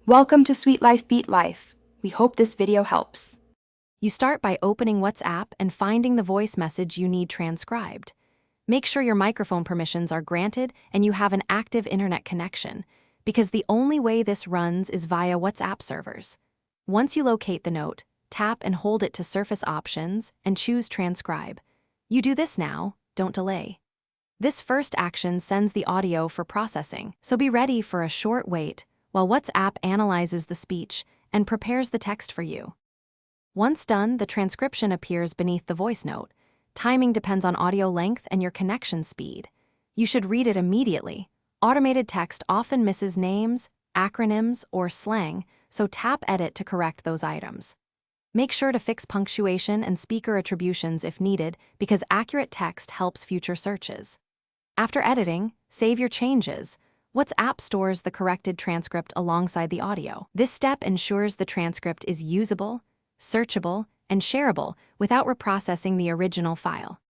Welcome to Sweet Life Beat Life. We hope this video helps. You start by opening WhatsApp and finding the voice message you need transcribed. Make sure your microphone permissions are granted and you have an active internet connection, because the only way this runs is via WhatsApp servers. Once you locate the note, tap and hold it to Surface Options and choose Transcribe. You do this now, don't delay. This first action sends the audio for processing, so be ready for a short wait while WhatsApp analyzes the speech and prepares the text for you. Once done, the transcription appears beneath the voice note. Timing depends on audio length and your connection speed. You should read it immediately. Automated text often misses names, acronyms, or slang, so tap Edit to correct those items. Make sure to fix punctuation and speaker attributions if needed, because accurate text helps future searches. After editing, save your changes. WhatsApp stores the corrected transcript alongside the audio. This step ensures the transcript is usable, searchable, and shareable without reprocessing the original file.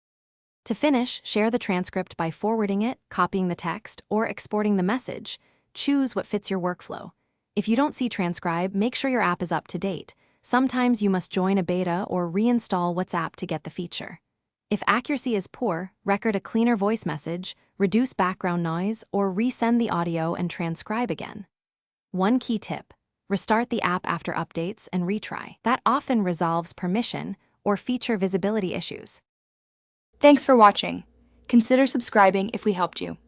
To finish, share the transcript by forwarding it, copying the text, or exporting the message. Choose what fits your workflow. If you don't see Transcribe, make sure your app is up to date. Sometimes you must join a beta or reinstall WhatsApp to get the feature. If accuracy is poor, record a cleaner voice message, reduce background noise, or resend the audio and transcribe again. One key tip: restart the app after updates and retry. That often resolves permission or feature visibility issues. Thanks for watching. Consider subscribing if we helped you.